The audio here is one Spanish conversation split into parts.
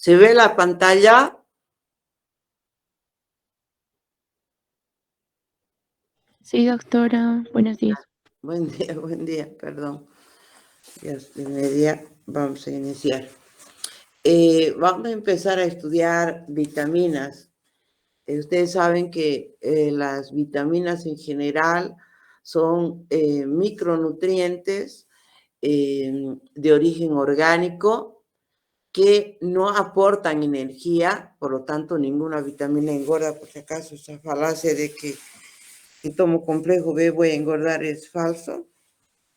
¿Se ve la pantalla? Sí, doctora. Buenos días. Buen día, perdón. Ya de media, vamos a iniciar. Vamos a empezar a estudiar vitaminas. Ustedes saben que las vitaminas en general son micronutrientes de origen orgánico que no aportan energía, por lo tanto ninguna vitamina engorda, por si acaso esa falacia de que si tomo complejo B voy a engordar es falso.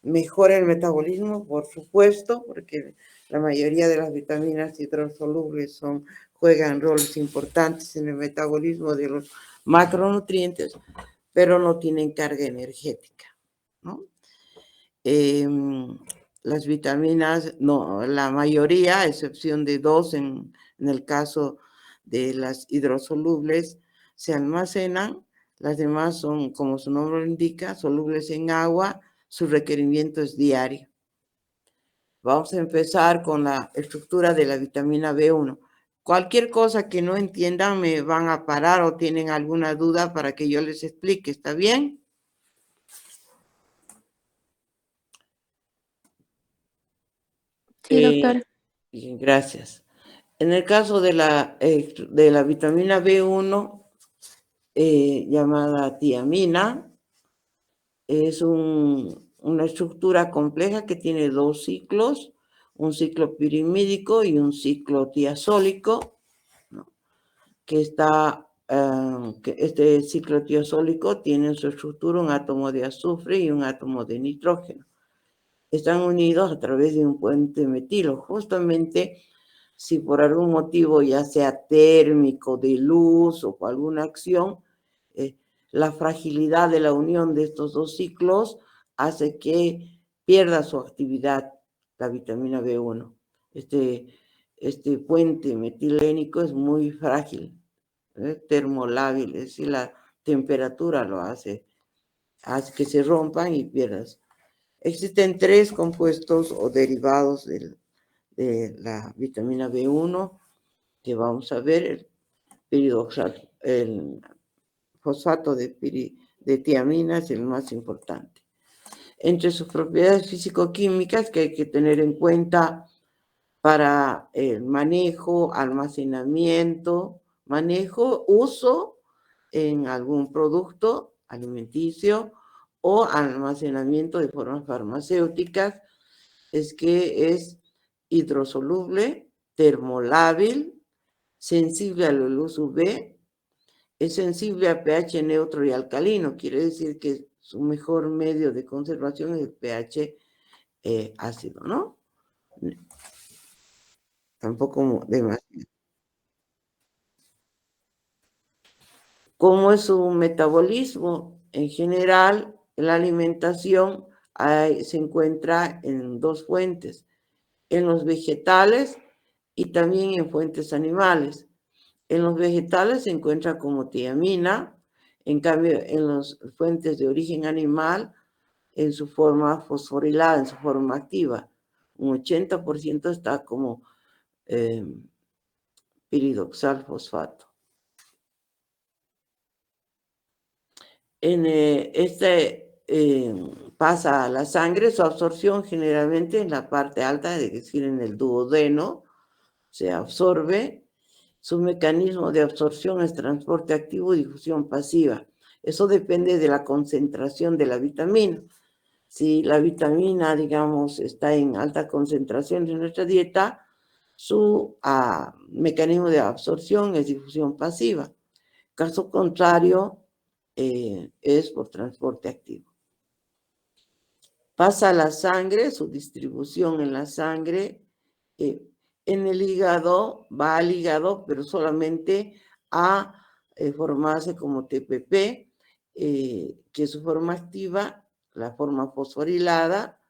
Mejora el metabolismo, por supuesto, porque la mayoría de las vitaminas hidrosolubles juegan roles importantes en el metabolismo de los macronutrientes, pero no tienen carga energética, ¿no? Las vitaminas, no, la mayoría, a excepción de dos en el caso de las hidrosolubles, se almacenan. Las demás son, como su nombre lo indica, solubles en agua. Su requerimiento es diario. Vamos a empezar con la estructura de la vitamina B1. Cualquier cosa que no entiendan me van a parar o tienen alguna duda para que yo les explique. ¿Está bien? Sí, doctora. Bien, gracias. En el caso de la vitamina B1, llamada tiamina, es una estructura compleja que tiene dos ciclos, un ciclo pirimídico y un ciclo tiazólico, ¿no? Que este ciclo tiazólico tiene en su estructura un átomo de azufre y un átomo de nitrógeno. Están unidos a través de un puente metilo. Justamente, si por algún motivo, ya sea térmico, de luz o por alguna acción, la fragilidad de la unión de estos dos ciclos hace que pierda su actividad la vitamina B1. Este puente metilénico es muy frágil, termolábil, es decir, la temperatura lo hace que se rompan y pierdas. Existen tres compuestos o derivados de la vitamina B1 que vamos a ver: el fosfato de tiamina es el más importante. Entre sus propiedades físico-químicas que hay que tener en cuenta para el manejo, almacenamiento, uso en algún producto alimenticio o almacenamiento de formas farmacéuticas, es que es hidrosoluble, termolábil, sensible a la luz UV, es sensible a pH neutro y alcalino. Quiere decir que su mejor medio de conservación es el pH ácido, ¿no? Tampoco demasiado. ¿Cómo es su metabolismo? En general, la alimentación se encuentra en dos fuentes: en los vegetales y también en fuentes animales. En los vegetales se encuentra como tiamina, en cambio en las fuentes de origen animal en su forma fosforilada, en su forma activa. Un 80% está como piridoxal fosfato. Pasa a la sangre, su absorción generalmente en la parte alta, es decir, en el duodeno, se absorbe. Su mecanismo de absorción es transporte activo y difusión pasiva. Eso depende de la concentración de la vitamina. Si la vitamina, digamos, está en alta concentración en nuestra dieta, su mecanismo de absorción es difusión pasiva. Caso contrario, es por transporte activo. Pasa a la sangre, su distribución en la sangre, en el hígado, va al hígado, pero solamente a formarse como TPP, que es su forma activa, la forma fosforilada,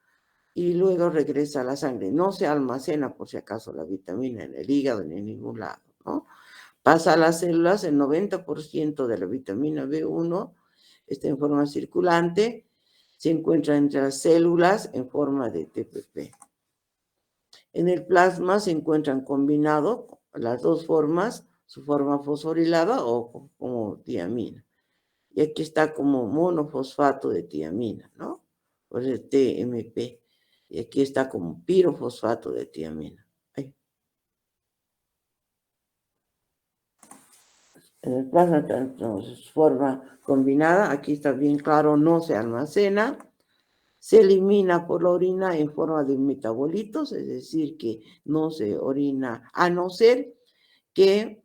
y luego regresa a la sangre. No se almacena, por si acaso, la vitamina en el hígado ni en ningún lado, ¿no? Pasa a las células, el 90% de la vitamina B1 está en forma circulante, se encuentra entre las células en forma de TPP. En el plasma se encuentran combinados las dos formas, su forma fosforilada o como tiamina. Y aquí está como monofosfato de tiamina, ¿no? Por el TMP. Y aquí está como pirofosfato de tiamina. Ahí. En el plasma entonces, forma combinada, aquí está bien claro, no se almacena, se elimina por la orina en forma de metabolitos, es decir, que no se orina, a no ser que,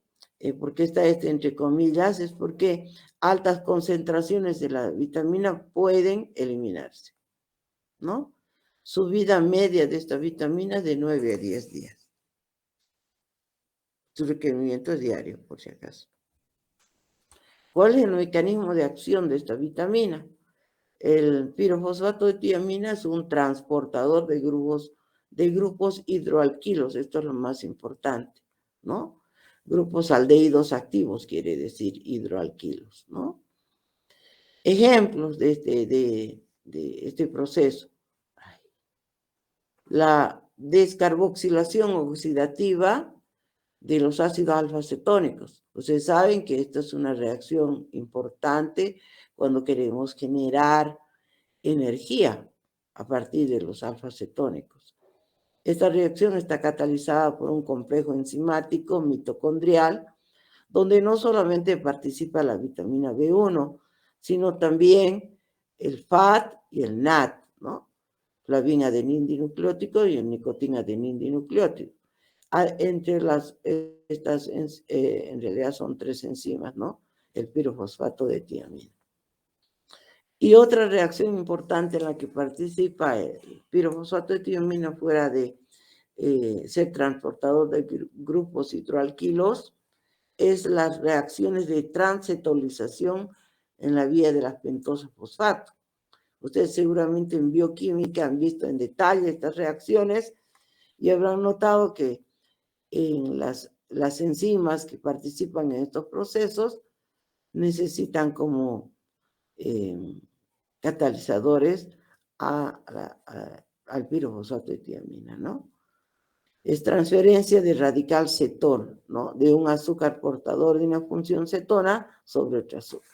porque está entre comillas, es porque altas concentraciones de la vitamina pueden eliminarse, ¿no? Su vida media de esta vitamina es de 9 a 10 días. Su requerimiento es diario, por si acaso. ¿Cuál es el mecanismo de acción de esta vitamina? El pirofosfato de tiamina es un transportador de grupos hidroalquilos, esto es lo más importante, ¿no? Grupos aldehídos activos, quiere decir hidroalquilos, ¿no? Ejemplos de este proceso. La descarboxilación oxidativa de los ácidos alfa-cetónicos. Ustedes saben que esta es una reacción importante cuando queremos generar energía a partir de los alfa-cetónicos. Esta reacción está catalizada por un complejo enzimático mitocondrial, donde no solamente participa la vitamina B1, sino también el FAT y el NAT, ¿no? Flavina-adenin-dinucleótido y el nicotina-adenin-dinucleótido. Entre estas, en realidad son 3 enzimas, ¿no? El pirofosfato de tiamina. Y otra reacción importante en la que participa el pirofosfato de tiamina fuera de ser transportador de grupos hidroalquilos es las reacciones de transcetolización en la vía de las pentosas fosfato. Ustedes seguramente en bioquímica han visto en detalle estas reacciones y habrán notado que en las enzimas que participan en estos procesos necesitan como catalizadores al pirofosfato de tiamina, ¿no? Es transferencia de radical cetón, ¿no? De un azúcar portador de una función cetona sobre otro azúcar.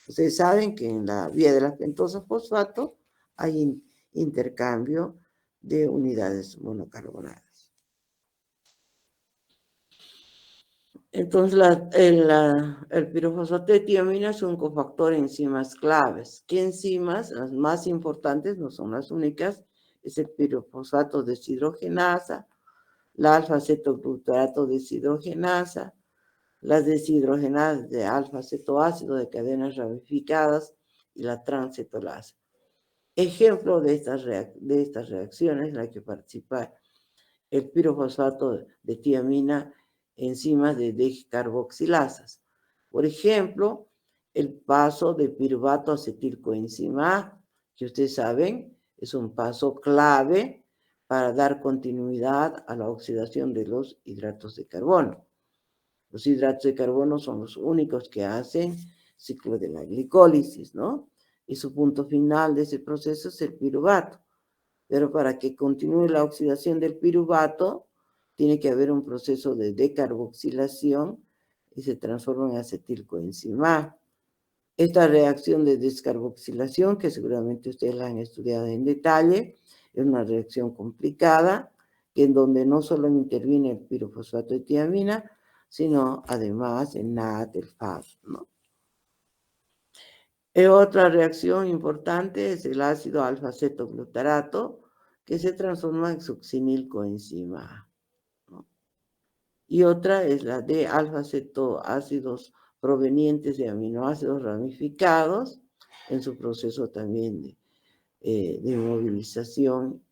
Ustedes saben que en la vía de las pentosas fosfato hay intercambio de unidades monocarbonadas. Entonces, el pirofosfato de tiamina es un cofactor de enzimas claves. ¿Qué enzimas? Las más importantes, no son las únicas, es el pirofosfato deshidrogenasa, la alfa-cetoglutarato deshidrogenasa, las deshidrogenadas de alfa-cetoácido de cadenas ramificadas y la transcetolasa. Ejemplo de estas reacciones en las que participa el pirofosfato de tiamina, enzimas de descarboxilasas. Por ejemplo, el paso de piruvato acetilcoenzima A, que ustedes saben, es un paso clave para dar continuidad a la oxidación de los hidratos de carbono. Los hidratos de carbono son los únicos que hacen ciclo de la glicólisis, ¿no? Y su punto final de ese proceso es el piruvato. Pero para que continúe la oxidación del piruvato, tiene que haber un proceso de decarboxilación y se transforma en acetilcoenzima A. Esta reacción de descarboxilación, que seguramente ustedes la han estudiado en detalle, es una reacción complicada, en donde no solo interviene el pirofosfato de tiamina, sino además el NAT, el FAD, ¿no? Otra reacción importante es el ácido alfa-cetoglutarato, que se transforma en succinilcoenzima A, ¿no? Y otra es la de alfa-cetoácidos provenientes de aminoácidos ramificados, en su proceso también de movilización,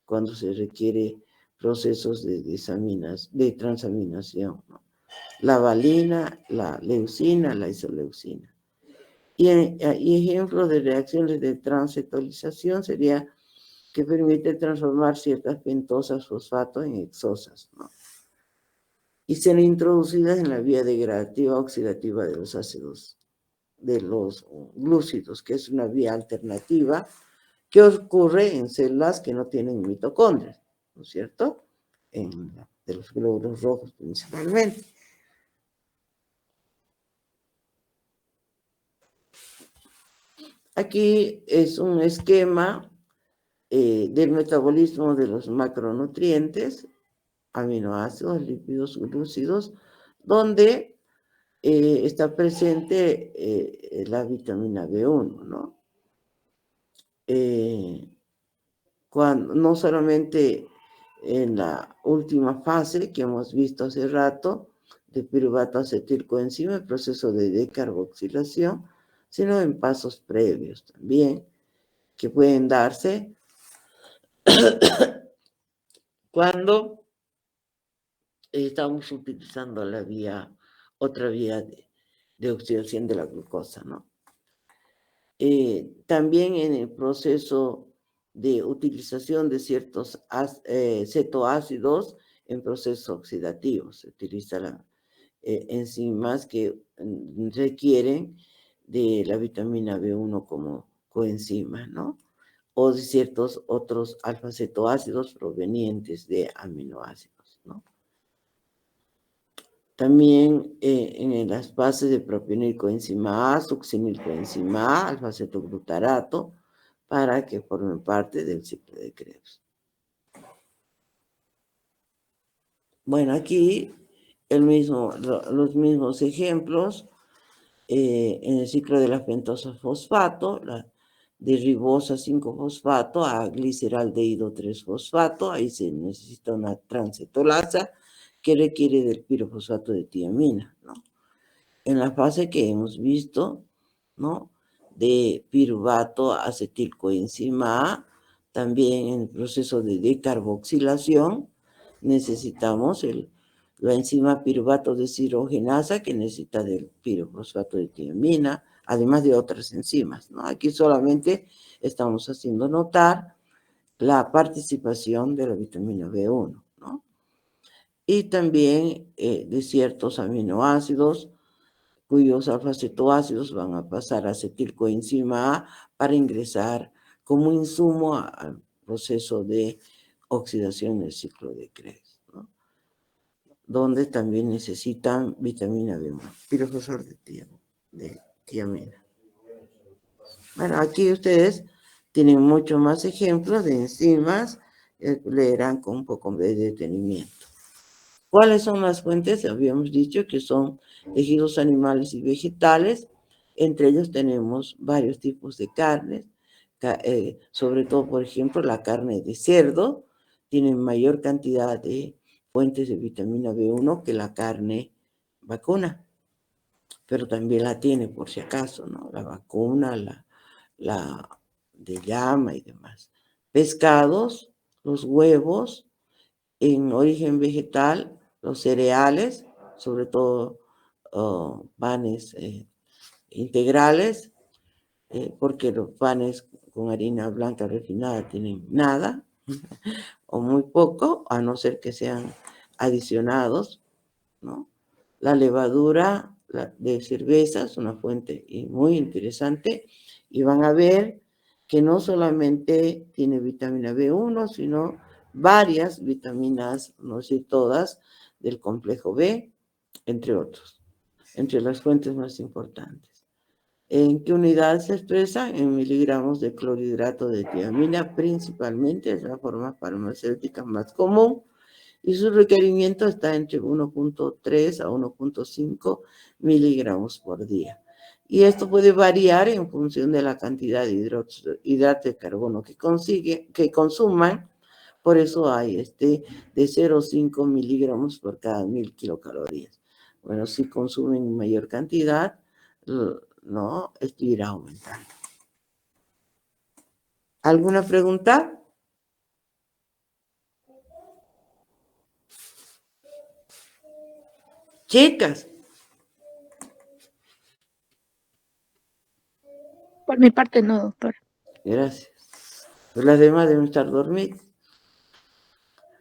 cuando se requiere procesos de transaminación, ¿no? La valina, la leucina, la isoleucina. Y ejemplos de reacciones de transcetolización sería que permite transformar ciertas pentosas fosfato en hexosas, ¿no? Y ser introducidas en la vía degradativa oxidativa de los ácidos, de los glúcidos, que es una vía alternativa que ocurre en células que no tienen mitocondrias, ¿no es cierto? En de los glóbulos rojos principalmente. Aquí es un esquema del metabolismo de los macronutrientes, aminoácidos, lípidos, glúcidos, donde está presente la vitamina B1, ¿no? No solamente en la última fase que hemos visto hace rato, de piruvato acetilcoenzima, el proceso de decarboxilación, sino en pasos previos también, que pueden darse cuando estamos utilizando otra vía de oxidación de la glucosa, ¿no? También en el proceso de utilización de ciertos cetoácidos en procesos oxidativos. Se utilizan enzimas que requieren de la vitamina B1 como coenzima, ¿no? O de ciertos otros alfa-cetoácidos provenientes de aminoácidos, ¿no? También en las bases de propionilcoenzima A, succinilcoenzima A, alfa-cetoglutarato, para que formen parte del ciclo de Krebs. Bueno, aquí los mismos ejemplos en el ciclo de la pentosa fosfato, de ribosa 5-fosfato a gliceraldehído 3-fosfato, ahí se necesita una transcetolasa que requiere del pirofosfato de tiamina, ¿no? En la fase que hemos visto, ¿no? De piruvato acetilcoenzima A, también en el proceso de decarboxilación, necesitamos la enzima piruvato deshidrogenasa que necesita del pirofosfato de tiamina, además de otras enzimas, ¿no? Aquí solamente estamos haciendo notar la participación de la vitamina B1, ¿no? Y también de ciertos aminoácidos cuyos alfa-cetoácidos van a pasar a acetilcoenzima A para ingresar como insumo al proceso de oxidación del ciclo de Krebs, ¿no? Donde también necesitan vitamina B1, pirofosfato de tiamina. Bueno, aquí ustedes tienen muchos más ejemplos de enzimas, leerán con un poco de detenimiento. ¿Cuáles son las fuentes? Habíamos dicho que son tejidos animales y vegetales. Entre ellos tenemos varios tipos de carnes, sobre todo, por ejemplo, la carne de cerdo tiene mayor cantidad de fuentes de vitamina B1 que la carne vacuna, pero también la tiene por si acaso, ¿no? La vacuna, la de llama y demás. Pescados, los huevos, en origen vegetal, los cereales, sobre todo panes integrales, porque los panes con harina blanca refinada tienen nada o muy poco, a no ser que sean adicionados, ¿no? La levadura de cerveza es una fuente muy interesante y van a ver que no solamente tiene vitamina B1, sino varias vitaminas, no sé todas, del complejo B, entre otros, entre las fuentes más importantes. ¿En qué unidad se expresa? En miligramos de clorhidrato de tiamina, principalmente, es la forma farmacéutica más común, y su requerimiento está entre 1.3 a 1.5 miligramos por día. Y esto puede variar en función de la cantidad de hidrato de carbono que consuman. Por eso hay de 0,5 miligramos por cada 1000 kilocalorías. Bueno, si consumen mayor cantidad, no, esto irá aumentando. ¿Alguna pregunta? Chicas. Por mi parte no, doctora. Gracias. Pues las demás deben estar dormidas.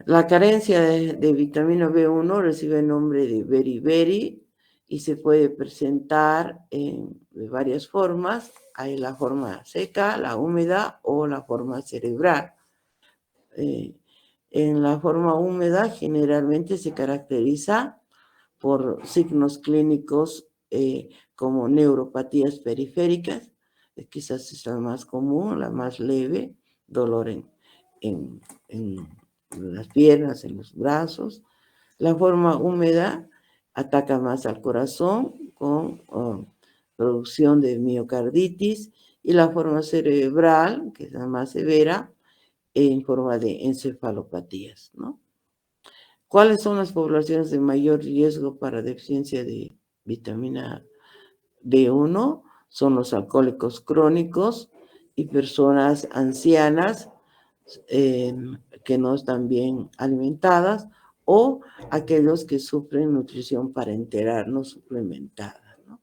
La carencia de vitamina B1 recibe el nombre de beriberi y se puede presentar de varias formas. Hay la forma seca, la húmeda o la forma cerebral. En la forma húmeda generalmente se caracteriza por signos clínicos como neuropatías periféricas, quizás es la más común, la más leve, dolor en las piernas, en los brazos. La forma húmeda ataca más al corazón con producción de miocarditis, y la forma cerebral, que es la más severa, en forma de encefalopatías, ¿no? ¿Cuáles son las poblaciones de mayor riesgo para deficiencia de vitamina B1? Son los alcohólicos crónicos y personas ancianas que no están bien alimentadas, o aquellos que sufren nutrición parenteral no suplementada, ¿no?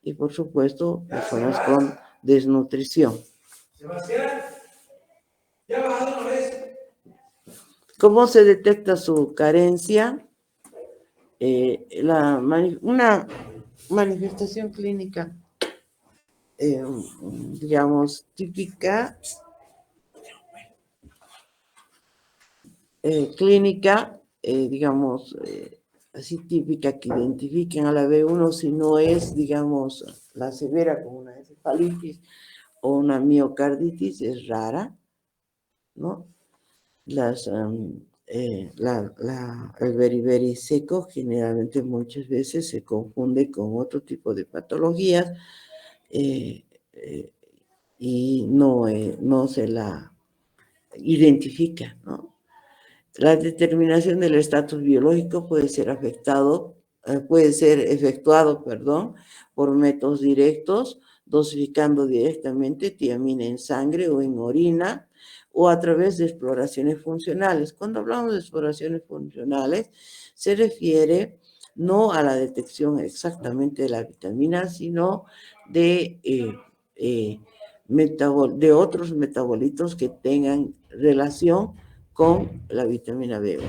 Y por supuesto, personas con desnutrición. Sebastián, ya bajado una vez. ¿Cómo se detecta su carencia? Una manifestación clínica, digamos, típica, digamos, así típica, que identifiquen a la B1, si no es, digamos, la severa como una encefalitis o una miocarditis, es rara, ¿no? El beriberi seco generalmente muchas veces se confunde con otro tipo de patologías y no se la identifica, ¿no? La determinación del estatus biológico puede ser efectuado, por métodos directos, dosificando directamente tiamina en sangre o en orina, o a través de exploraciones funcionales. Cuando hablamos de exploraciones funcionales, se refiere no a la detección exactamente de la vitamina, sino de otros metabolitos que tengan relación con la vitamina B1.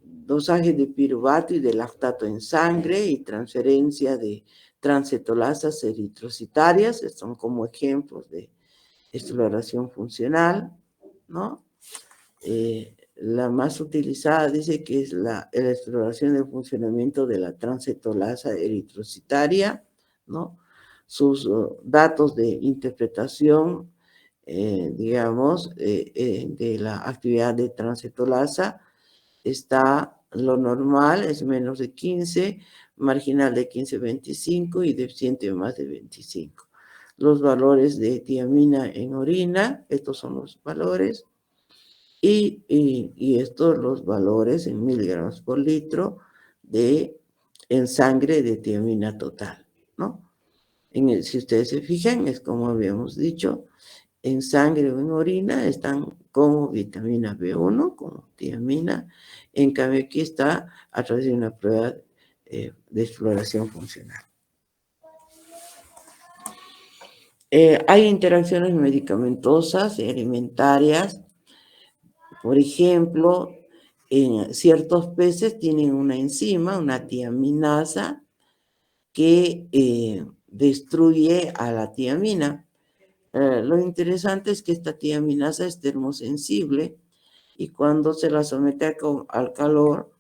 Dosaje de piruvato y de lactato en sangre y transferencia de transetolasas eritrocitarias, son como ejemplos de exploración funcional, ¿no? La más utilizada dice que es la exploración del funcionamiento de la transcetolasa eritrocitaria, ¿no? Sus datos de interpretación, digamos, de la actividad de transcetolasa, está lo normal, es menos de 15, marginal de 15-25 y deficiente de más de 25. Los valores de tiamina en orina, estos son los valores, y estos los valores en miligramos por litro en sangre de tiamina total, ¿no? Si ustedes se fijan, es como habíamos dicho, en sangre o en orina están como vitamina B1, como tiamina. En cambio, aquí está a través de una prueba de exploración funcional. Hay interacciones medicamentosas y alimentarias. Por ejemplo, en ciertos peces tienen una enzima, una tiaminasa, que destruye a la tiamina. Lo interesante es que esta tiaminasa es termosensible y cuando se la somete al calor,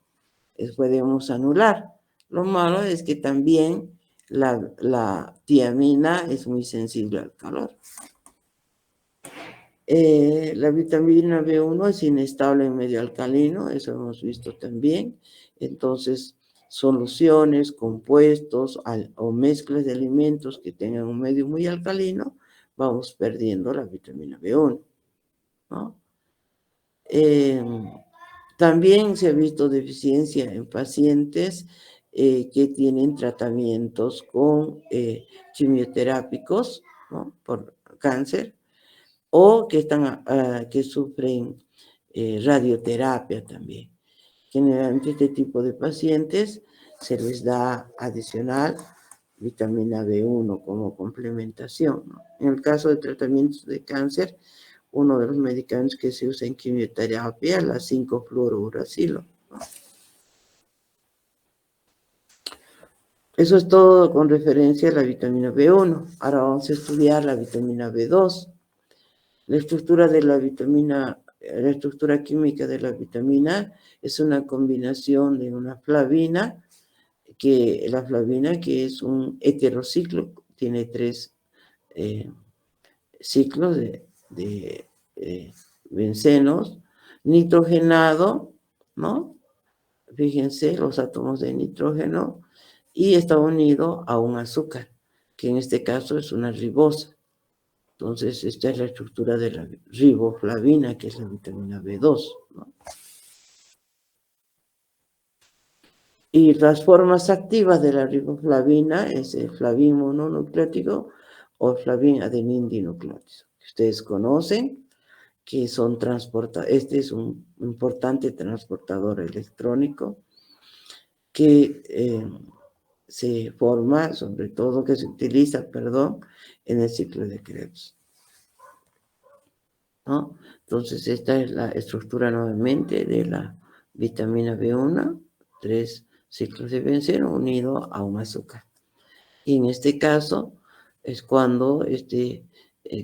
podemos anular. Lo malo es que también la tiamina es muy sensible al calor. La vitamina B1 es inestable en medio alcalino, eso hemos visto también. Entonces, soluciones, compuestos o mezclas de alimentos que tengan un medio muy alcalino, vamos perdiendo la vitamina B1, ¿no? También se ha visto deficiencia en pacientes que tienen tratamientos con quimioterápicos, ¿no? Por cáncer, o que sufren radioterapia también. Generalmente este tipo de pacientes se les da adicional vitamina B1 como complementación, ¿no? En el caso de tratamientos de cáncer, uno de los medicamentos que se usa en quimioterapia es la 5-fluorouracilo, ¿no? Eso es todo con referencia a la vitamina B1. Ahora vamos a estudiar la vitamina B2. La estructura de la vitamina la estructura química de la vitamina es una combinación de una flavina, que la flavina que es un heterociclo, tiene 3 ciclos de bencenos, nitrogenado, ¿no? Fíjense los átomos de nitrógeno, y está unido a un azúcar, que en este caso es una ribosa. Entonces, esta es la estructura de la riboflavina, que es la vitamina B2, ¿no? Y las formas activas de la riboflavina es el flavín mononucleótido o flavín adenindinucleótido, que ustedes conocen, que son este es un importante transportador electrónico que se forma, sobre todo que se utiliza, perdón, en el ciclo de Krebs, ¿no? Entonces, esta es la estructura nuevamente de la vitamina B1, 3 ciclos de benceno unido a un azúcar. Y en este caso es cuando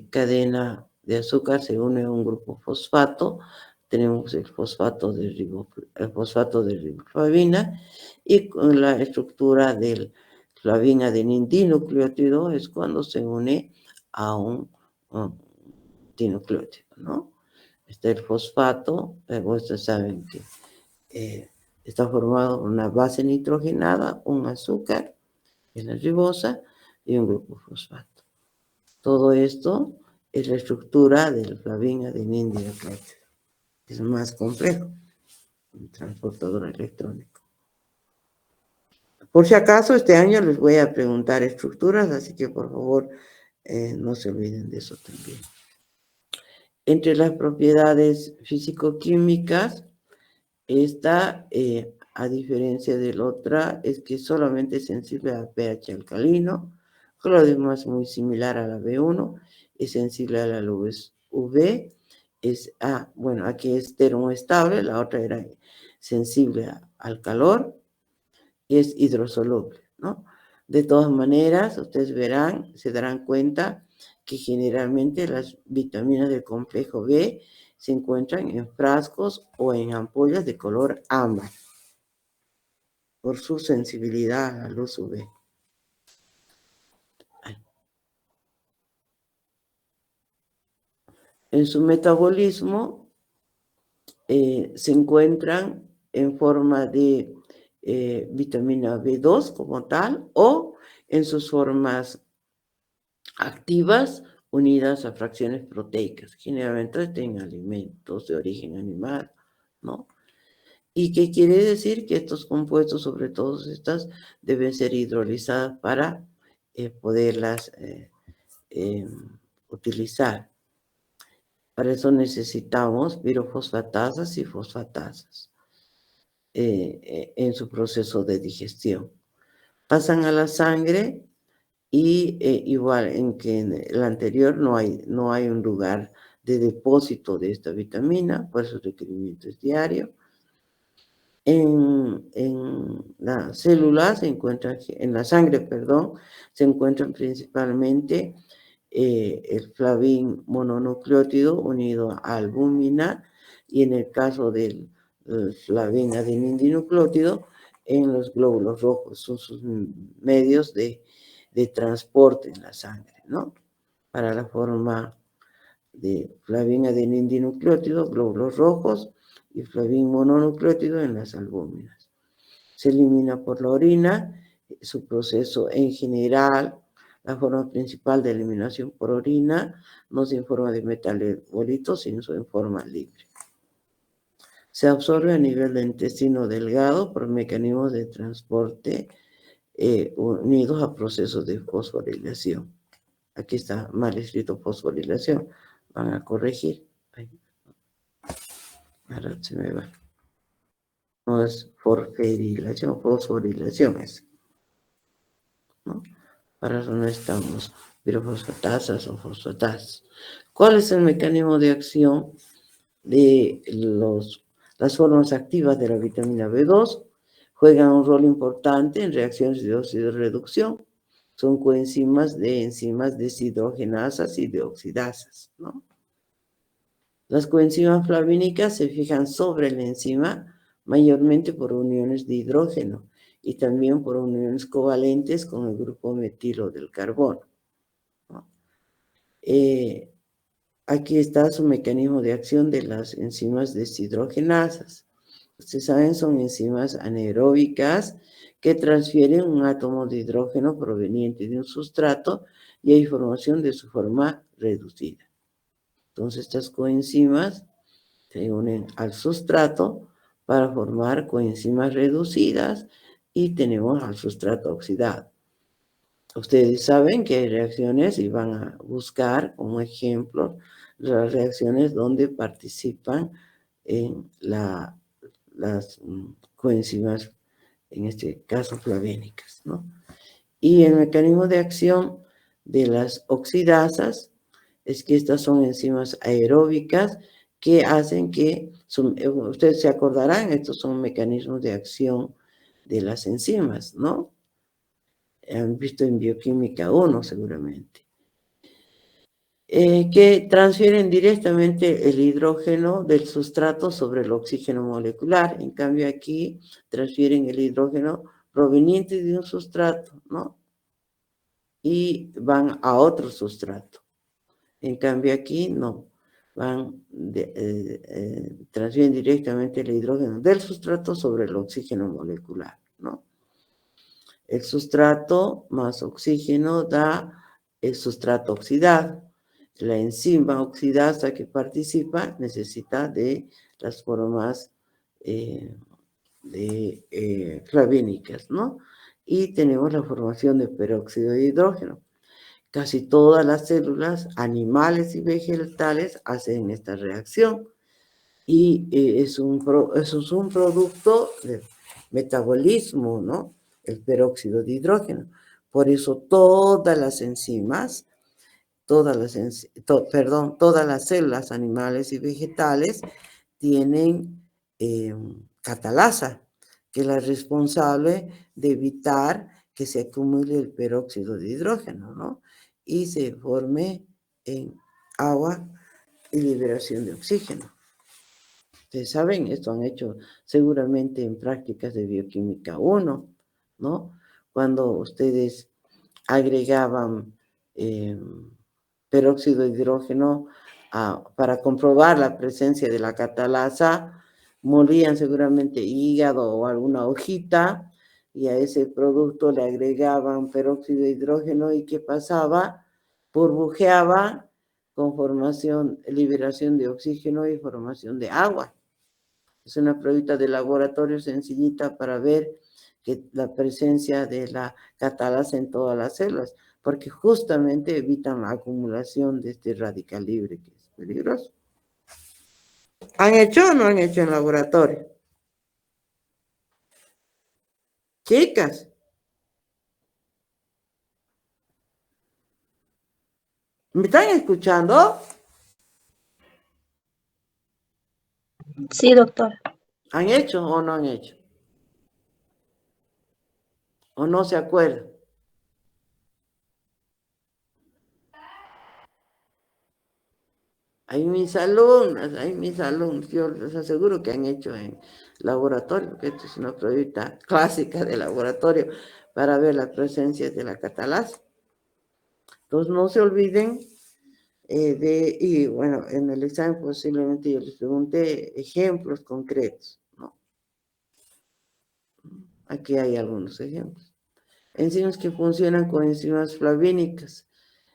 cadena de azúcar se une a un grupo fosfato, tenemos el fosfato de riboflavina, y con la estructura del flavín adenindinucleótido es cuando se une a un dinucleótido, ¿no? Está el fosfato, ustedes saben que está formado por una base nitrogenada, un azúcar, es la ribosa, y un grupo fosfato. Todo esto es la estructura del flavín adenindinucleótido. Es más complejo, un transportador electrónico. Por si acaso, este año les voy a preguntar estructuras, así que por favor no se olviden de eso también. Entre las propiedades físico-químicas, esta, a diferencia de la otra, es que solamente es sensible a pH alcalino, con lo demás muy similar a la B1, es sensible a la luz UV, bueno, aquí es termoestable, la otra era sensible al calor, y es hidrosoluble, ¿no? De todas maneras, ustedes verán, se darán cuenta que generalmente las vitaminas del complejo B se encuentran en frascos o en ampollas de color ámbar por su sensibilidad a la luz UV. En su metabolismo se encuentran en forma de vitamina B2 como tal, o en sus formas activas unidas a fracciones proteicas, generalmente en alimentos de origen animal, ¿no? ¿Y qué quiere decir? Que estos compuestos, sobre todo estas, deben ser hidrolizadas para poderlas utilizar. Para eso necesitamos pirofosfatasas y fosfatasas en su proceso de digestión. Pasan a la sangre y igual en que en el anterior no hay un lugar de depósito de esta vitamina, por eso el requerimiento es diario. En la célula se encuentran, en la sangre, perdón, se encuentran principalmente el flavín mononucleótido unido a albúmina, y en el caso del flavín adenindinucleótido, en los glóbulos rojos, son sus medios de transporte en la sangre, ¿no? Para la forma de flavín adenindinucleótido, glóbulos rojos, y flavín mononucleótido en las albúminas. Se elimina por la orina, su proceso en general, la forma principal de eliminación por orina, no se informa de metabolitos, sino en forma libre. Se absorbe a nivel del intestino delgado por mecanismos de transporte unidos a procesos de fosforilación. Aquí está mal escrito fosforilación, van a corregir. Ahora se me va. No es fosforilación es, ¿no? Para eso no estamos pirofosfatasas o fosfatasas. ¿Cuál es el mecanismo de acción de las formas activas de la vitamina B2? Juegan un rol importante en reacciones de oxidorreducción. Son coenzimas de enzimas deshidrogenasas y de oxidasas, ¿no? Las coenzimas flavínicas se fijan sobre la enzima mayormente por uniones de hidrógeno y también por uniones covalentes con el grupo metilo del carbono, ¿no? Aquí está su mecanismo de acción de las enzimas deshidrogenasas. Ustedes saben, son enzimas anaeróbicas que transfieren un átomo de hidrógeno proveniente de un sustrato y hay formación de su forma reducida. Entonces, estas coenzimas se unen al sustrato para formar coenzimas reducidas y tenemos al sustrato oxidado. Ustedes saben que hay reacciones y van a buscar como ejemplo las reacciones donde participan en las coenzimas, en este caso flavénicas, ¿no? Y el mecanismo de acción de las oxidasas es que estas son enzimas aeróbicas que hacen que, ustedes se acordarán, estos son mecanismos de acción de las enzimas, ¿no? Han visto en bioquímica 1 seguramente. Que transfieren directamente el hidrógeno del sustrato sobre el oxígeno molecular. En cambio aquí transfieren el hidrógeno proveniente de un sustrato, ¿no? Y van a otro sustrato. En cambio aquí no, transfieren directamente el hidrógeno del sustrato sobre el oxígeno molecular, ¿no? El sustrato más oxígeno da el sustrato oxidado. La enzima oxidasa que participa necesita de las formas flavínicas, ¿no? Y tenemos la formación de peróxido de hidrógeno. Casi todas las células, animales y vegetales, hacen esta reacción. Y eso es un producto del metabolismo, ¿no? El peróxido de hidrógeno. Por eso todas las enzimas, todas las células animales y vegetales tienen catalasa, que es la responsable de evitar que se acumule el peróxido de hidrógeno, ¿no? Y se forme en agua y liberación de oxígeno. Ustedes saben, esto han hecho seguramente en prácticas de bioquímica 1, ¿no? Cuando ustedes agregaban peróxido de hidrógeno para comprobar la presencia de la catalasa, molían seguramente hígado o alguna hojita y a ese producto le agregaban peróxido de hidrógeno y ¿qué pasaba? Burbujeaba con liberación de oxígeno y formación de agua. Es una pruebita de laboratorio sencillita para ver que la presencia de la catalasa en todas las células, porque justamente evitan la acumulación de este radical libre que es peligroso. ¿Han hecho o no han hecho en laboratorio? Chicas. ¿Me están escuchando? Sí, doctor. ¿Han hecho o no han hecho? ¿O no se acuerdan? Hay mis alumnos, yo les aseguro que han hecho en laboratorio, que esto es una pruebita clásica de laboratorio para ver la presencia de la catalasa. Entonces no se olviden y bueno, en el examen posiblemente yo les pregunté ejemplos concretos, ¿no? Aquí hay algunos ejemplos. Enzimas que funcionan con enzimas flavínicas.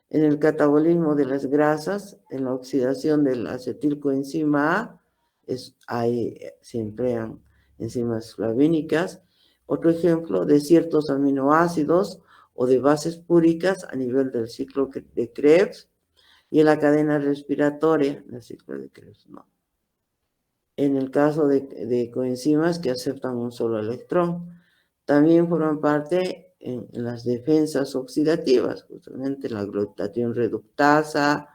En el catabolismo de las grasas, en la oxidación del acetilcoenzima A, se emplean enzimas flavínicas. Otro ejemplo de ciertos aminoácidos o de bases púricas a nivel del ciclo de Krebs y en la cadena respiratoria del ciclo de Krebs, ¿no? En el caso de coenzimas que aceptan un solo electrón, también forman parte en las defensas oxidativas, justamente la glutatión reductasa,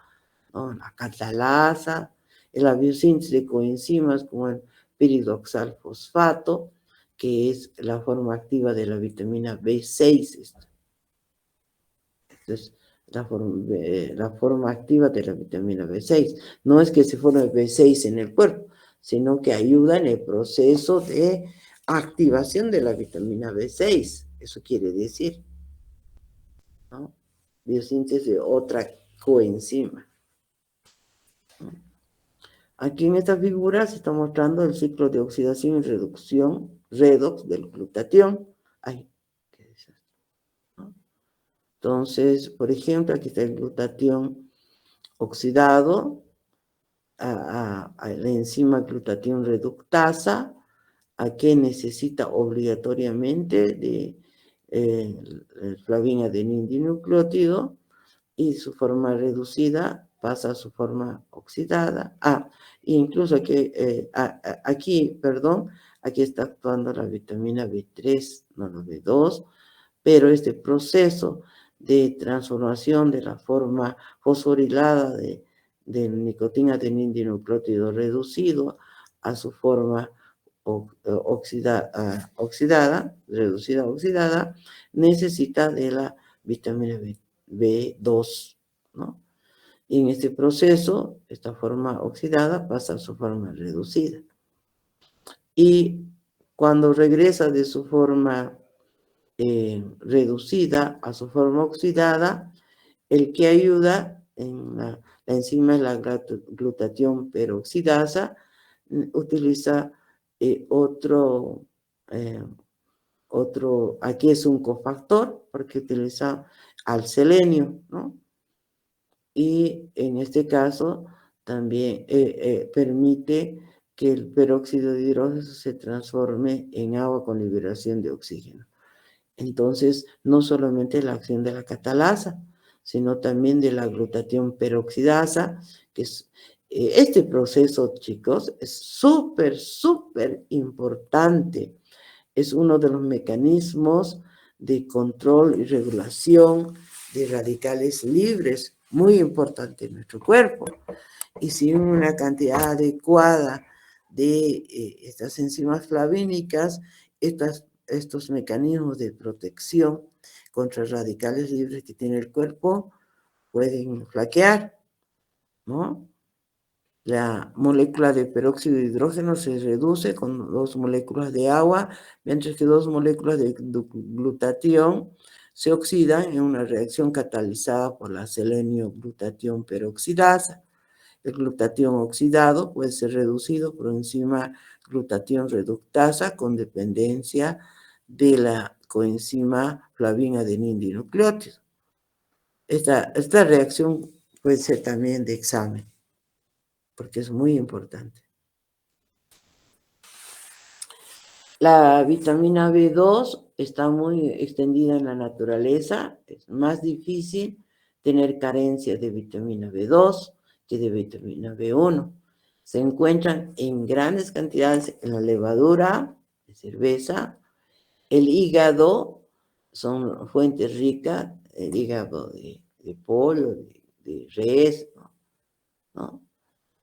¿no? La catalasa, la biosíntesis de coenzimas como el piridoxal fosfato, que es la forma activa de la vitamina B6. Entonces, la forma activa de la vitamina B6. No es que se forme B6 en el cuerpo, sino que ayuda en el proceso de activación de la vitamina B6. Eso quiere decir, ¿no? Biosíntesis de otra coenzima. Aquí en esta figura se está mostrando el ciclo de oxidación y reducción, redox del glutatión. Ay, qué desastre, ¿no? Entonces, por ejemplo, aquí está el glutatión oxidado a la enzima glutatión reductasa, a que necesita obligatoriamente de flavina-adenindinucleótido, y su forma reducida pasa a su forma oxidada. Incluso aquí está actuando la vitamina B3, no la B2, pero este proceso de transformación de la forma fosforilada de nicotina adenindinucleótido reducido a su forma reducida oxidada, necesita de la vitamina B2, ¿no? Y en este proceso, esta forma oxidada pasa a su forma reducida. Y cuando regresa de su forma reducida a su forma oxidada, el que ayuda en la enzima es la glutatión peroxidasa, utiliza otro, aquí es un cofactor, porque utiliza al selenio, ¿no? Y en este caso también permite que el peróxido de hidrógeno se transforme en agua con liberación de oxígeno. Entonces, no solamente la acción de la catalasa, sino también de la glutatión peroxidasa, que es este proceso, chicos, es súper, súper importante. Es uno de los mecanismos de control y regulación de radicales libres, muy importante en nuestro cuerpo. Y sin una cantidad adecuada de estas enzimas flavínicas, estos mecanismos de protección contra radicales libres que tiene el cuerpo pueden flaquear, ¿no? La molécula de peróxido de hidrógeno se reduce con 2 moléculas de agua, mientras que 2 moléculas de glutatión se oxidan en una reacción catalizada por la selenio-glutatión peroxidasa. El glutatión oxidado puede ser reducido por enzima glutatión reductasa con dependencia de la coenzima flavina-adenindinucleótido. Esta reacción puede ser también de examen, porque es muy importante. La vitamina B2 está muy extendida en la naturaleza. Es más difícil tener carencia de vitamina B2 que de vitamina B1. Se encuentran en grandes cantidades en la levadura de cerveza, el hígado, son fuentes ricas, el hígado de pollo, de res, ¿no?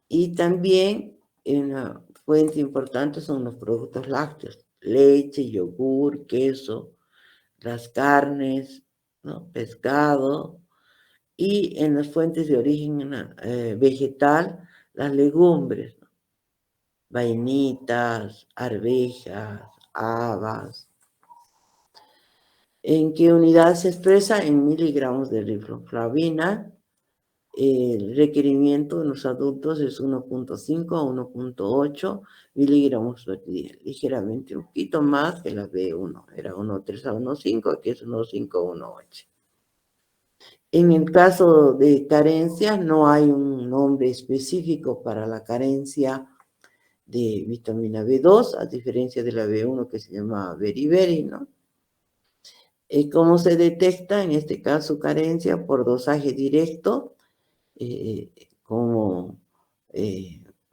Y también una fuente importante son los productos lácteos, leche, yogur, queso, las carnes, ¿no? Pescado, y en las fuentes de origen vegetal, las legumbres, ¿no? Vainitas, arvejas, habas. ¿En qué unidad se expresa? En miligramos de riboflavina. El requerimiento en los adultos es 1.5 a 1.8 miligramos por día, ligeramente un poquito más que la B1, era 1.3 a 1.5, aquí es 1.5 a 1.8. En el caso de carencia, no hay un nombre específico para la carencia de vitamina B2, a diferencia de la B1 que se llama beriberi, ¿no? ¿Cómo se detecta en este caso carencia? Por dosaje directo, como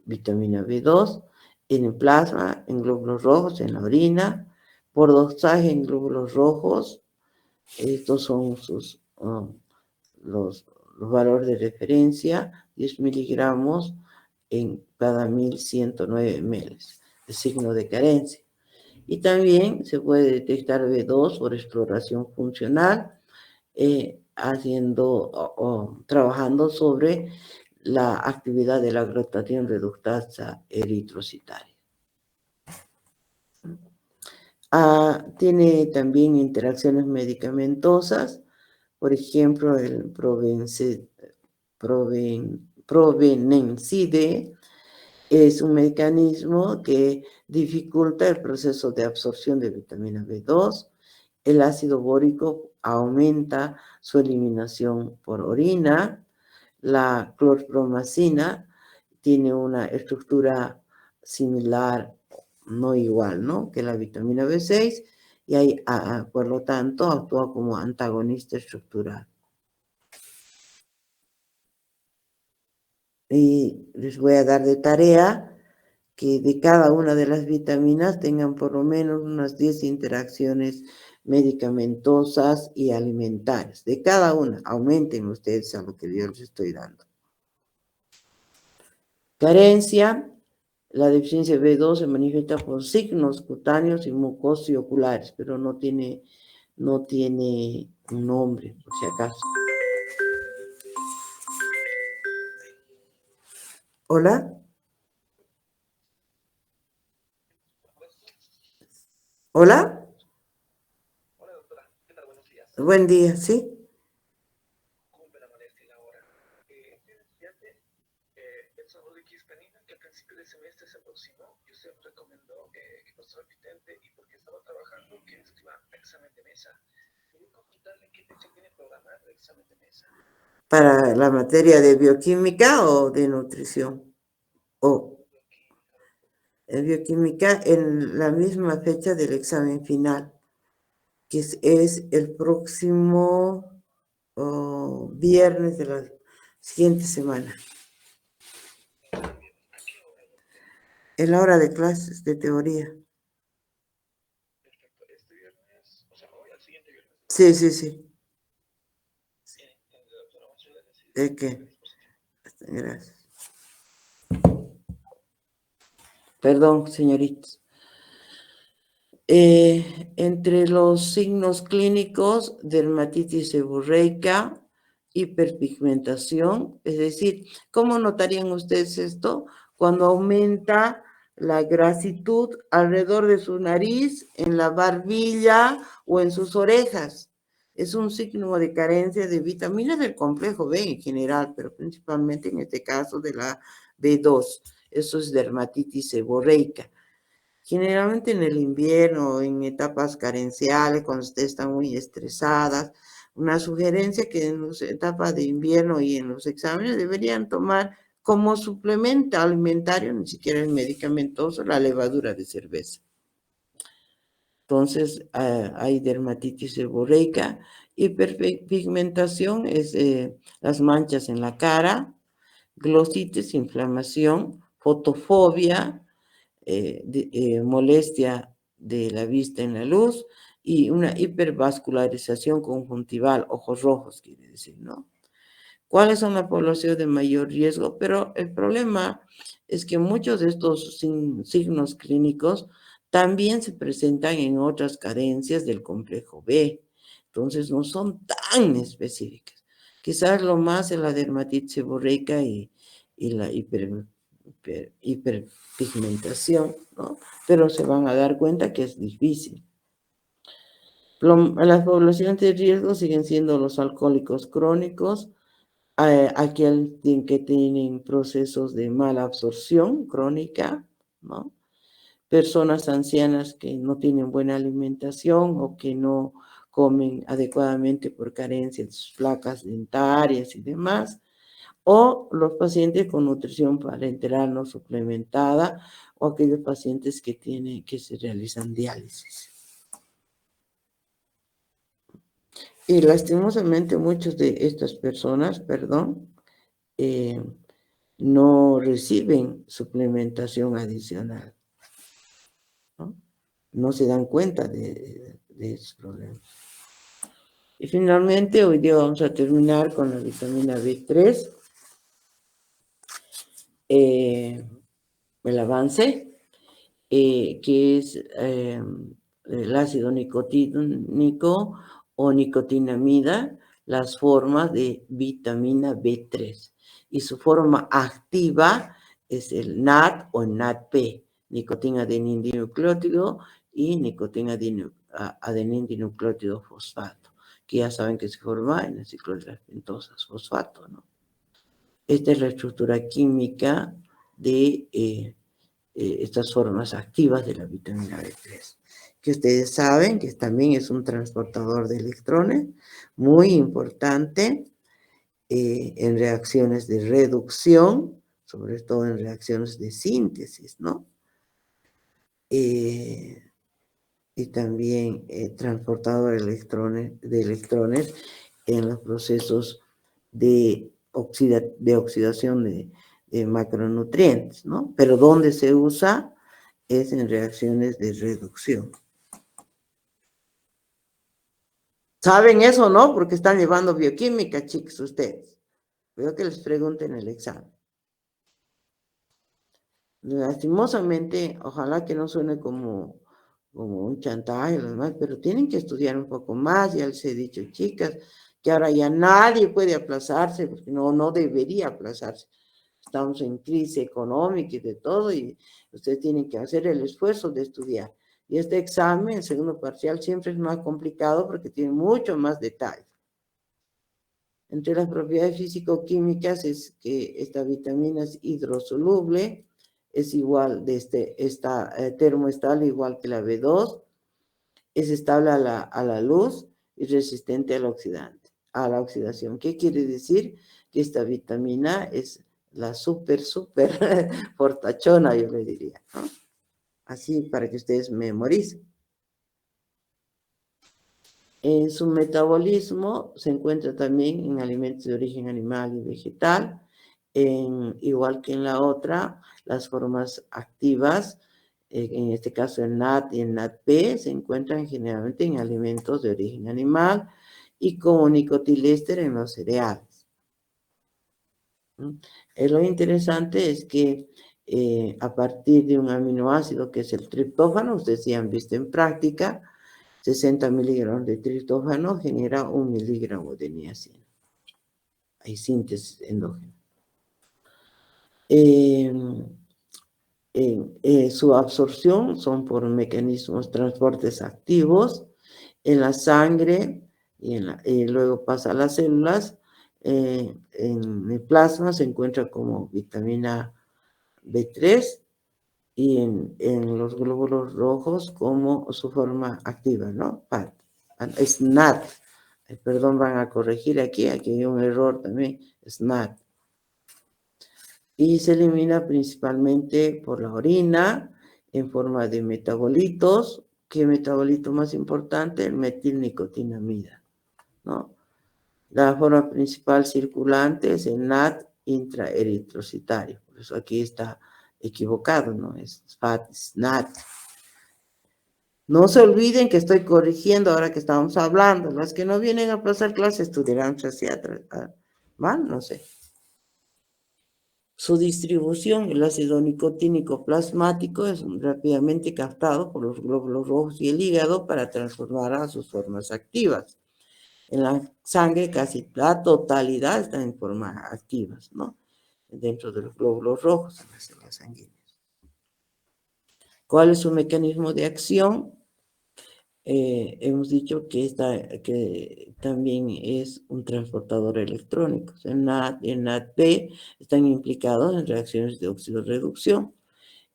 vitamina B2, en el plasma, en glóbulos rojos, en la orina, por dosaje en glóbulos rojos. Estos son los valores de referencia, 10 miligramos en cada 1109 ml, el signo de carencia. Y también se puede detectar B2 por exploración funcional, trabajando sobre la actividad de la glutatión reductasa eritrocitaria. Tiene también interacciones medicamentosas, por ejemplo, el provenencide es un mecanismo que dificulta el proceso de absorción de vitamina B2. El ácido bórico aumenta su eliminación por orina. La clorpromacina tiene una estructura similar, no igual, ¿no?, que la vitamina B6, y por lo tanto actúa como antagonista estructural. Y les voy a dar de tarea que de cada una de las vitaminas tengan por lo menos unas 10 interacciones medicamentosas y alimentarias. De cada una, aumenten ustedes a lo que yo les estoy dando. Carencia. La deficiencia B2 se manifiesta por signos cutáneos y mucosos y oculares, pero no tiene un nombre, por si acaso. ¿Hola? ¿Hola? Hola, doctora. ¿Qué tal? Buenos días. Buen día, ¿sí? Cumple la molestia la hora. Tiene estudiante pensó de quispenina que al principio del semestre se aproximó y usted recomendó que pasara al pitente y porque estaba trabajando que escriba examen de mesa. Quería consultarle qué fecha tiene programado el examen de mesa. ¿Para la materia de bioquímica o de nutrición? Bioquímica en la misma fecha del examen final, que es el próximo viernes de la siguiente semana. En la hora de clases de teoría. Perfecto. Este viernes, o sea, hoy al siguiente viernes. Sí, sí, sí. Doctora, muchas gracias. ¿De qué? Gracias. Perdón, señoritas. Entre los signos clínicos, dermatitis seborreica, hiperpigmentación, es decir, ¿cómo notarían ustedes esto? Cuando aumenta la grasitud alrededor de su nariz, en la barbilla o en sus orejas. Es un signo de carencia de vitaminas del complejo B en general, pero principalmente en este caso de la B2. Eso es dermatitis seborreica. Generalmente en el invierno, en etapas carenciales, cuando ustedes están muy estresadas, una sugerencia que en las etapas de invierno y en los exámenes deberían tomar como suplemento alimentario, ni siquiera es medicamentoso, la levadura de cerveza. Entonces, hay dermatitis seborreica, hiperpigmentación es las manchas en la cara, glositis, inflamación, fotofobia, molestia de la vista en la luz y una hipervascularización conjuntival, ojos rojos, quiere decir, ¿no? ¿Cuáles son las poblaciones de mayor riesgo? Pero el problema es que muchos de estos signos clínicos también se presentan en otras carencias del complejo B. Entonces, no son tan específicas. Quizás lo más es la dermatitis seborreica y la hiperpigmentación, ¿no? Pero se van a dar cuenta que es difícil. Las poblaciones de riesgo siguen siendo los alcohólicos crónicos, aquel que tienen procesos de mala absorción crónica, ¿no? Personas ancianas que no tienen buena alimentación o que no comen adecuadamente por carencia de sus placas dentarias y demás, o los pacientes con nutrición parenteral no suplementada o aquellos pacientes que se realizan diálisis. Y lastimosamente muchas de estas personas, no reciben suplementación adicional, ¿no? No se dan cuenta de esos problemas. Y finalmente, hoy día vamos a terminar con la vitamina B3, el avance, que es el ácido nicotínico o nicotinamida, las formas de vitamina B3 y su forma activa es el NAD o NADP, nicotina-adenin-dinucleótido y nicotina-adenin-dinucleótido fosfato, que ya saben que se forma en el ciclo de las pentosas fosfato, ¿no? Esta es la estructura química de estas formas activas de la vitamina B3, que ustedes saben que también es un transportador de electrones muy importante en reacciones de reducción, sobre todo en reacciones de síntesis, ¿no? Y también transportador de electrones en los procesos de oxidación de macronutrientes, ¿no? Pero donde se usa es en reacciones de reducción. ¿Saben eso o no? Porque están llevando bioquímica, chicos, ustedes. Veo que les pregunten en el examen. Lastimosamente, ojalá que no suene como un chantaje y lo demás, pero tienen que estudiar un poco más. Ya les he dicho, chicas, que ahora ya nadie puede aplazarse, porque no debería aplazarse. Estamos en crisis económica y de todo, y ustedes tienen que hacer el esfuerzo de estudiar. Y este examen, el segundo parcial, siempre es más complicado porque tiene mucho más detalle. Entre las propiedades físico-químicas es que esta vitamina es hidrosoluble, es igual esta termoestable igual que la B2, es estable a la luz y resistente al oxidante, a la oxidación. ¿Qué quiere decir? Que esta vitamina es la súper fortachona, yo le diría, ¿no? Así para que ustedes memoricen. En su metabolismo se encuentra también en alimentos de origen animal y vegetal, igual que en la otra, las formas activas, en este caso el NAD y el NADP, se encuentran generalmente en alimentos de origen animal y como nicotiléster en los cereales. Lo interesante es que a partir de un aminoácido que es el triptófano, ustedes ya han visto en práctica, 60 miligramos de triptófano genera 1 miligramo de niacina. Hay síntesis endógena. Su absorción son por mecanismos transportes activos en la sangre y luego pasa a las células. En el plasma se encuentra como vitamina B3 y en los glóbulos rojos como su forma activa, ¿no? PAD. Es NAD. Perdón, van a corregir aquí hay un error también, es NAD. Y se elimina principalmente por la orina en forma de metabolitos. ¿Qué metabolito más importante? El metilnicotinamida, ¿no? La forma principal circulante es el NAD intraeritrocitario. Por eso aquí está equivocado, ¿no? Es FAT, es NAD. No se olviden que estoy corrigiendo ahora que estamos hablando. Las que no vienen a pasar clase estudiarán hacia atrás. ¿Mal? No sé. Su distribución, el ácido nicotínico plasmático, es rápidamente captado por los glóbulos rojos y el hígado para transformar a sus formas activas. En la sangre casi la totalidad están en formas activas, ¿no? Dentro de los glóbulos rojos, en las células sanguíneas. ¿Cuál es su mecanismo de acción? Hemos dicho que también es un transportador electrónico. El NAD y el NADP están implicados en reacciones de oxidorreducción.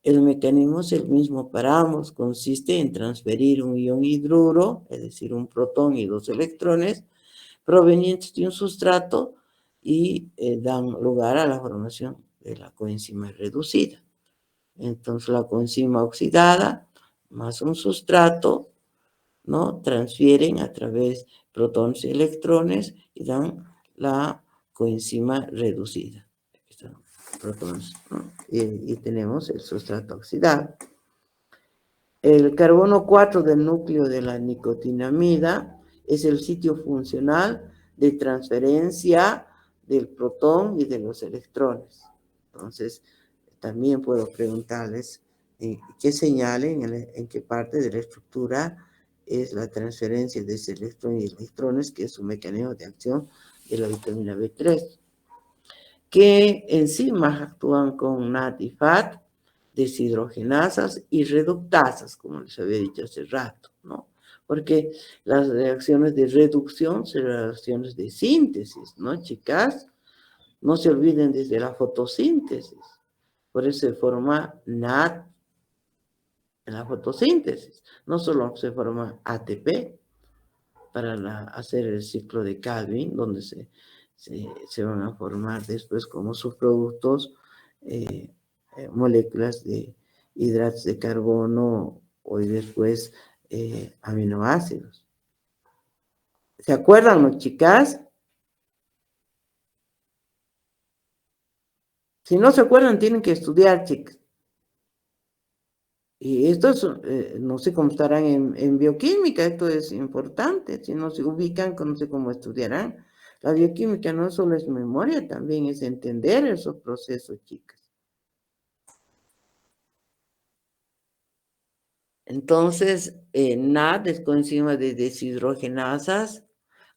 El mecanismo es el mismo para ambos, consiste en transferir un ion hidruro, es decir, un protón y 2 electrones, provenientes de un sustrato y dan lugar a la formación de la coenzima reducida. Entonces, la coenzima oxidada más un sustrato, ¿no? Transfieren a través protones y electrones y dan la coenzima reducida. Aquí están protones, ¿no? Y tenemos el sustrato oxidado. El carbono 4 del núcleo de la nicotinamida es el sitio funcional de transferencia del protón y de los electrones. Entonces, también puedo preguntarles qué señalen en qué parte de la estructura es la transferencia de ese electrón y electrones, que es un mecanismo de acción de la vitamina B3, que enzimas actúan con NAD y FAT, deshidrogenasas y reductasas, como les había dicho hace rato, ¿no? Porque las reacciones de reducción son reacciones de síntesis, ¿no, chicas? No se olviden desde la fotosíntesis. Por eso se forma NAD en la fotosíntesis. No solo se forma ATP para hacer el ciclo de Calvin, donde se van a formar después como subproductos moléculas de hidratos de carbono y después aminoácidos. ¿Se acuerdan, no, chicas? Si no se acuerdan, tienen que estudiar, chicas. Y esto es, no sé cómo estarán en bioquímica, esto es importante. Si no se ubican, no sé cómo estudiarán. La bioquímica no solo es memoria, también es entender esos procesos, chicas. Entonces, NAD es coenzima de deshidrogenasas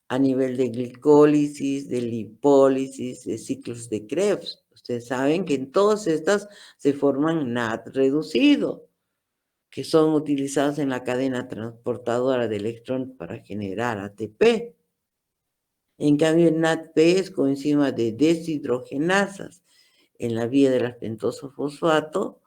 a nivel de glicólisis, de lipólisis, de ciclos de Krebs. Ustedes saben que en todas estas se forman NAD reducido, que son utilizados en la cadena transportadora de electrón para generar ATP. En cambio, el NADP es coenzima de deshidrogenasas en la vía del pentoso fosfato,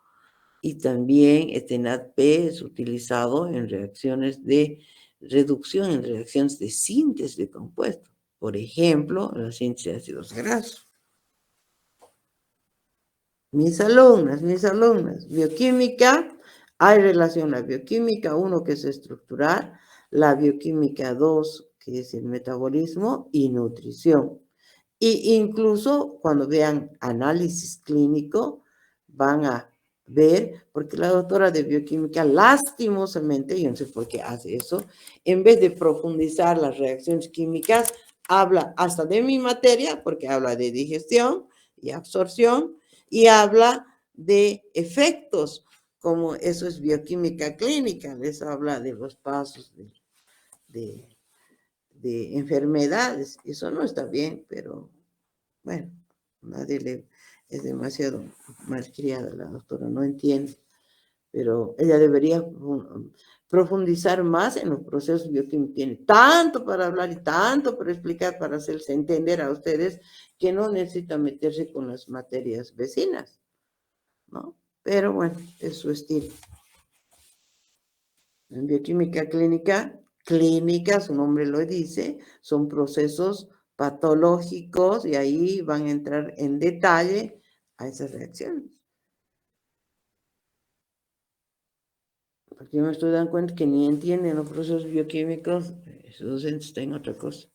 y también este NADP es utilizado en reacciones de reducción, en reacciones de síntesis de compuestos. Por ejemplo, en la síntesis de ácidos grasos. Mis alumnas, bioquímica, hay relación la bioquímica 1, que es estructural, la bioquímica 2, que es el metabolismo, y nutrición. Y incluso cuando vean análisis clínico, van a ver, porque la doctora de bioquímica, lastimosamente, yo no sé por qué hace eso, en vez de profundizar las reacciones químicas, habla hasta de mi materia, porque habla de digestión y absorción, y habla de efectos, como eso es bioquímica clínica, les habla de los pasos de enfermedades. Eso no está bien, pero bueno, es demasiado malcriada la doctora, no entiende, pero ella debería profundizar más en los procesos bioquímicos. Tiene tanto para hablar y tanto para explicar, para hacerse entender a ustedes, que no necesita meterse con las materias vecinas, ¿no? Pero bueno, es su estilo. En bioquímica clínica, su nombre lo dice, son procesos patológicos y ahí van a entrar en detalle a esas reacciones. Porque yo me estoy dando cuenta que ni entienden los procesos bioquímicos, esos docentes están en otra cosa.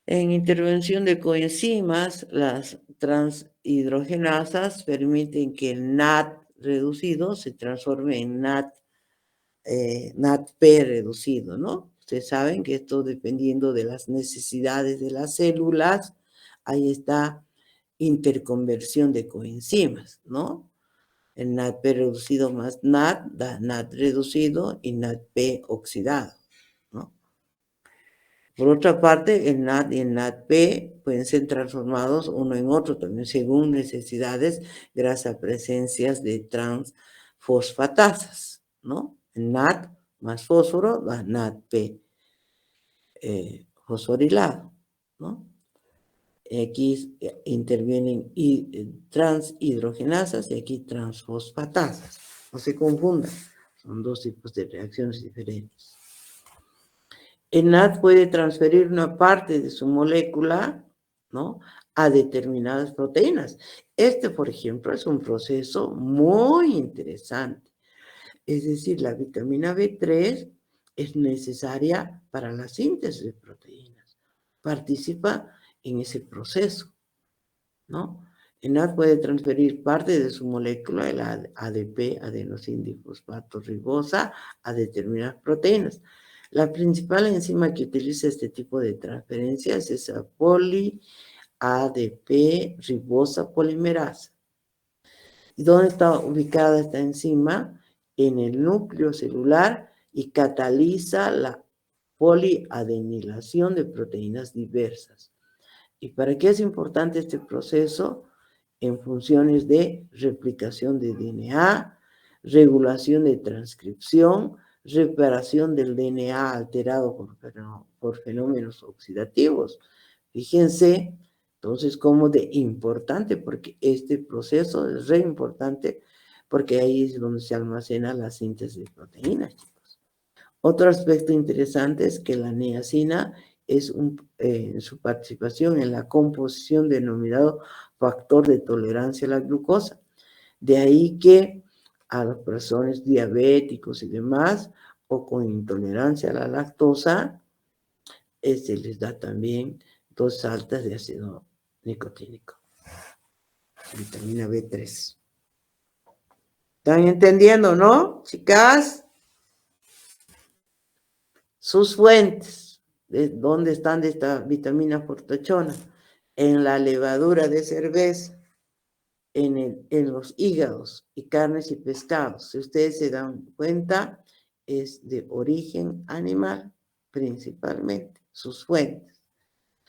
En intervención de coenzimas, las transhidrogenasas permiten que el NAD reducido se transforme en NADP reducido, ¿no? Ustedes saben que esto, dependiendo de las necesidades de las células, ahí está interconversión de coenzimas, ¿no? El NADP reducido más NAD da NAD reducido y NADP oxidado, ¿no? Por otra parte, el NAD y el NADP pueden ser transformados uno en otro también según necesidades, gracias a presencias de transfosfatasas, ¿no? El NAD más fósforo da NADP fosforilado, ¿no? Aquí intervienen transhidrogenasas y aquí transfosfatasas. No se confundan, son dos tipos de reacciones diferentes. El NAD puede transferir una parte de su molécula, ¿no?, a determinadas proteínas. Este, por ejemplo, es un proceso muy interesante. Es decir, la vitamina B3 es necesaria para la síntesis de proteínas. Participa en ese proceso, ¿no? El NAD puede transferir parte de su molécula, el ADP, adenosindifosfato ribosa, a determinadas proteínas. La principal enzima que utiliza este tipo de transferencias es esa poli-ADP ribosa polimerasa. ¿Y dónde está ubicada esta enzima? En el núcleo celular y cataliza la poliadenilación de proteínas diversas. ¿Y para qué es importante este proceso? En funciones de replicación de DNA, regulación de transcripción, reparación del DNA alterado por fenómenos oxidativos. Fíjense, entonces, cómo de importante, porque este proceso es re importante, porque ahí es donde se almacena la síntesis de proteínas, chicos. Otro aspecto interesante es que la niacina es su participación en la composición denominado factor de tolerancia a la glucosa. De ahí que a las personas diabéticos y demás, o con intolerancia a la lactosa, se les da también dosis altas de ácido nicotínico, vitamina B3. ¿Están entendiendo, no, chicas? Sus fuentes, ¿de dónde están de esta vitamina fortachona? En la levadura de cerveza, en los hígados y carnes y pescados. Si ustedes se dan cuenta, es de origen animal, principalmente, sus fuentes.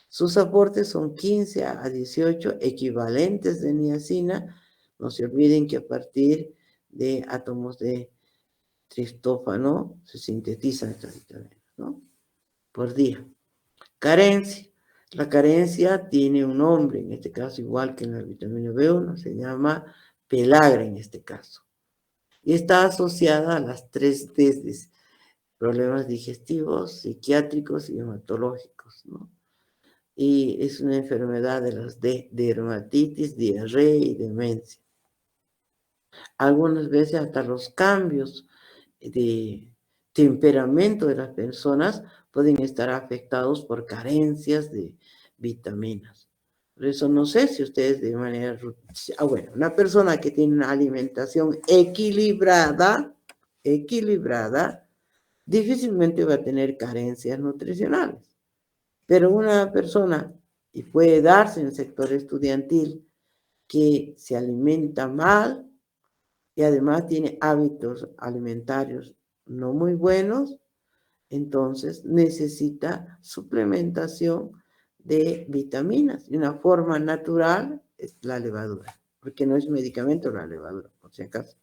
Sus aportes son 15 a 18 equivalentes de niacina. No se olviden que a partir de átomos de triptófano se sintetizan estas vitaminas, ¿no? Por día. Carencia. La carencia tiene un nombre, en este caso igual que en la vitamina B1, se llama pelagra en este caso. Y está asociada a las 3 Ds, problemas digestivos, psiquiátricos y hematológicos, ¿no? Y es una enfermedad de las D, dermatitis, diarrea y demencia. Algunas veces hasta los cambios de temperamento de las personas pueden estar afectados por carencias de vitaminas. Por eso no sé si ustedes de manera... bueno, una persona que tiene una alimentación equilibrada, difícilmente va a tener carencias nutricionales. Pero una persona, y puede darse en el sector estudiantil, que se alimenta mal y además tiene hábitos alimentarios no muy buenos, entonces necesita suplementación de vitaminas. Y una forma natural es la levadura, porque no es medicamento la levadura, por si acaso.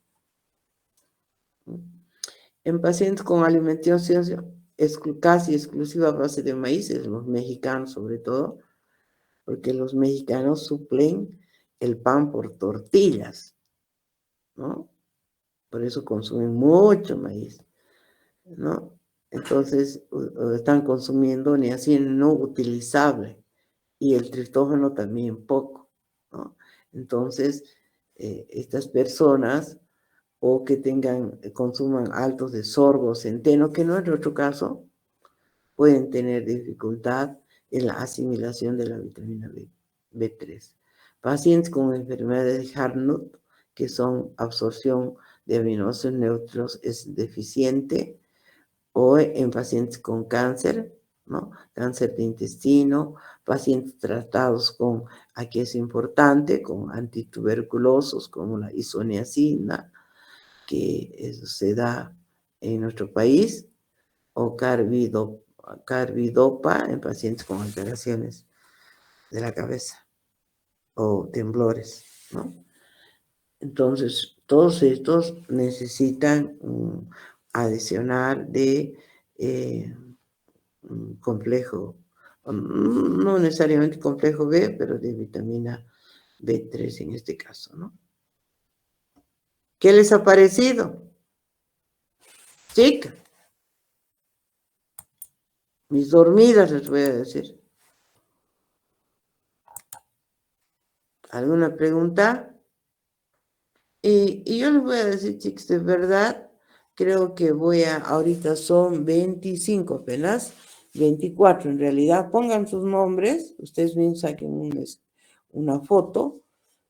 En pacientes con alimentación casi exclusiva a base de maíces, los mexicanos sobre todo, porque los mexicanos suplen el pan por tortillas, ¿no? Por eso consumen mucho maíz, ¿no? Entonces, están consumiendo niacina no utilizable y el triptófano también poco, ¿no? Entonces, estas personas o que consuman altos de sorgo o centeno, que no es nuestro caso, pueden tener dificultad en la asimilación de la vitamina B3. Pacientes con enfermedades de Hartnett, que son absorción de aminoácidos neutros, es deficiente, o en pacientes con cáncer, ¿no? Cáncer de intestino, pacientes tratados con, aquí es importante, con antituberculosos como la isoniazida, que eso se da en nuestro país, o carbidopa en pacientes con alteraciones de la cabeza o temblores, ¿no? Entonces, todos estos necesitan adicionar de complejo, no necesariamente complejo B, pero de vitamina B3 en este caso, ¿no? ¿Qué les ha parecido? Chicas, mis dormidas les voy a decir. ¿Alguna pregunta? Y yo les voy a decir, chicos, de verdad, creo que ahorita son 25 apenas, 24 en realidad. Pongan sus nombres, ustedes mismos saquen una foto,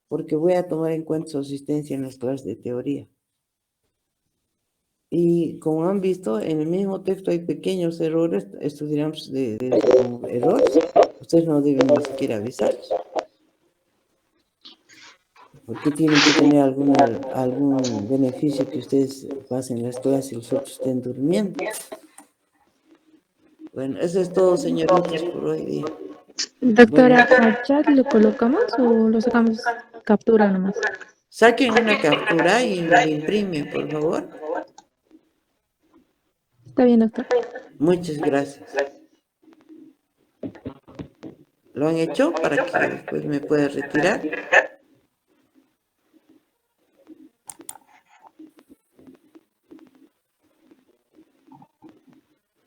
porque voy a tomar en cuenta su asistencia en las clases de teoría. Y como han visto, en el mismo texto hay pequeños errores, estos diríamos de errores, ustedes no deben ni siquiera avisarlos. Porque tienen que tener algún beneficio que ustedes pasen las clases y los otros estén durmiendo. Bueno, eso es todo, señoritas, por hoy día. Doctora, Bueno, ¿al chat lo colocamos o lo sacamos captura nomás? saquen una captura y me lo imprimen, por favor. Está bien, doctor. Muchas gracias. ¿Lo han hecho para que después me pueda retirar?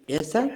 ¿Ya está?